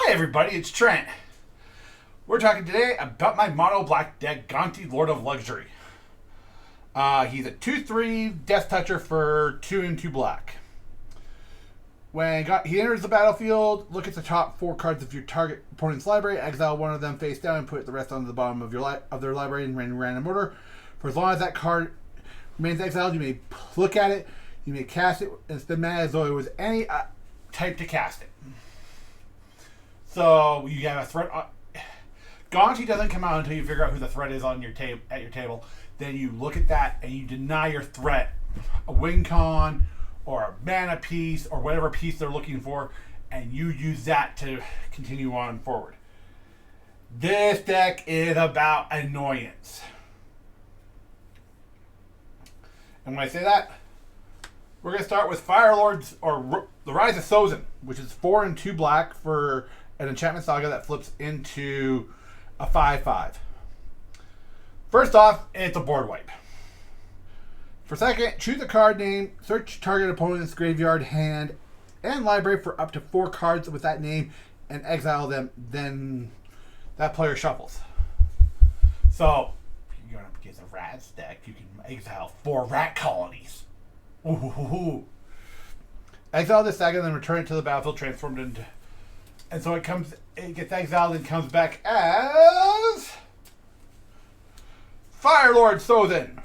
Hi everybody, it's Trent. We're talking today about my mono black deck, Gonti, Lord of Luxury. He's a 2/3 Death Toucher for 2 and 2 black. When he enters the battlefield, look at the top 4 cards of your target opponent's library, exile one of them face down, and put the rest on the bottom of their library in random order. For as long as that card remains exiled, you may look at it, you may cast it, and spend mana as though it was any type to cast it. So you have a threat. Gonti doesn't come out until you figure out who the threat is on your at your table. Then you look at that and you deny your threat a win con or a mana piece or whatever piece they're looking for, and you use that to continue on forward. This deck is about annoyance. And when I say that, we're going to start with Fire Lords, or the Rise of Sozin, which is 4 and 2 black for an enchantment saga that flips into a 5/5. First off, it's a board wipe. For second, choose a card name, search target opponent's graveyard, hand, and library for up to 4 cards with that name, and exile them. Then that player shuffles. So, if you're going to get a Rats deck, you can exile 4 rat colonies. Ooh. Exile this saga, then return it to the battlefield, transformed into. And so it gets exiled and comes back as Fire Lord Sozin.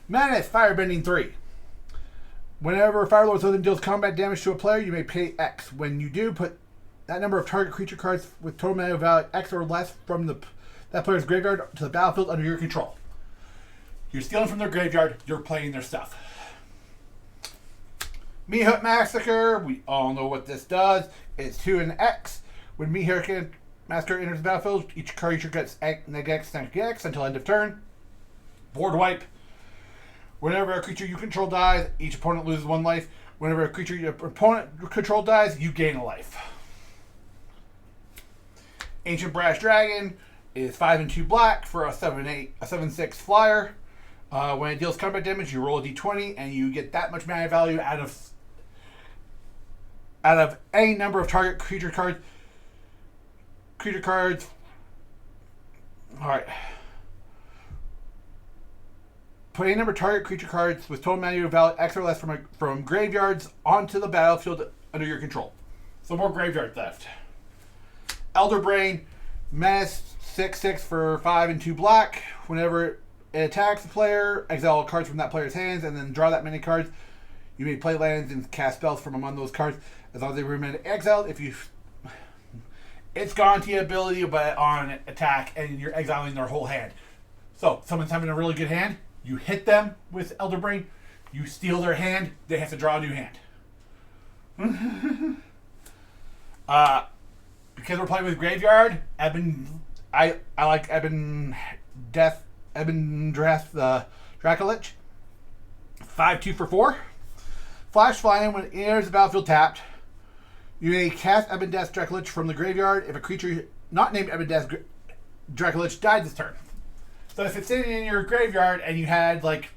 Menace, Firebending 3. Whenever Fire Lord Sozin deals combat damage to a player, you may pay X. When you do, put that number of target creature cards with total mana value X or less from that player's graveyard to the battlefield under your control. You're stealing from their graveyard, you're playing their stuff. Mihut Massacre, we all know what this does. It's 2 and X. When Mihut Massacre enters the battlefield, each creature gets -X until end of turn. Board wipe. Whenever a creature you control dies, each opponent loses 1 life. Whenever a creature your opponent control dies, you gain a life. Ancient Brash Dragon is 5 and 2 black for a 7/6 flyer. When it deals combat damage, you roll a d20 and you get that much mana value out of any number of target creature cards. Alright. Put any number of target creature cards with total mana value X or less from graveyards onto the battlefield under your control. So more graveyard theft. Elder Brain, Menace 6/6 for 5 and 2 black. Whenever it attacks the player, exile all cards from that player's hands, and then draw that many cards. You may play lands and cast spells from among those cards as long as they remain exiled. It's Gonti ability, but on attack, and you're exiling their whole hand. So, someone's having a really good hand, you hit them with Elder Brain, you steal their hand, they have to draw a new hand. Because we're playing with Graveyard, I like Ebon Dress Dracolich. 5/2 for 4. Flash Flying, when it enters the battlefield tapped, you may cast Ebon Death Dracolich from the graveyard if a creature not named Ebon Death Dracolich died this turn. So if it's sitting in your graveyard and you had like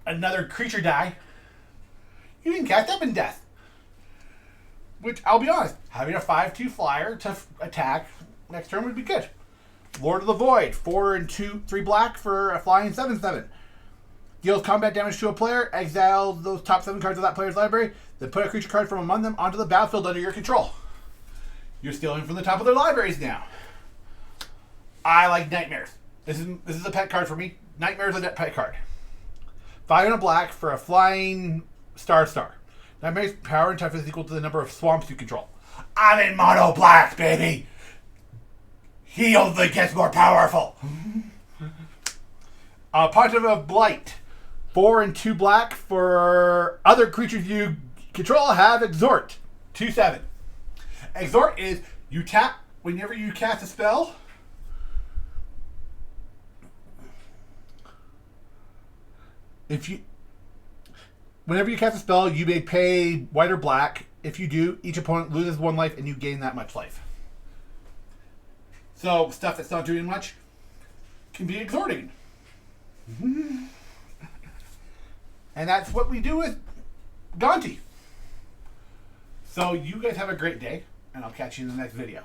another creature die, you can cast Ebon Death. Which, I'll be honest, having a 5/2 flyer to attack next turn would be good. Lord of the Void, 4 and 3 black for a flying 7/7. Deals combat damage to a player, exile those top 7 cards of that player's library, then put a creature card from among them onto the battlefield under your control. You're stealing from the top of their libraries now. I like Nightmares. This is a pet card for me. Nightmares is a pet card. 5 and a black for a flying star. Nightmare's power and toughness is equal to the number of swamps you control. I'm in mono black, baby! He only gets more powerful. Pontiff of Blight. 4 and 2 black for other creatures you control have Exhort. 2/7. Exhort is you tap whenever you cast a spell. Whenever you cast a spell, you may pay white or black. If you do, each opponent loses 1 life and you gain that much life. So, stuff that's not doing much can be exhorting. And that's what we do with Gonti. So you guys have a great day, and I'll catch you in the next video.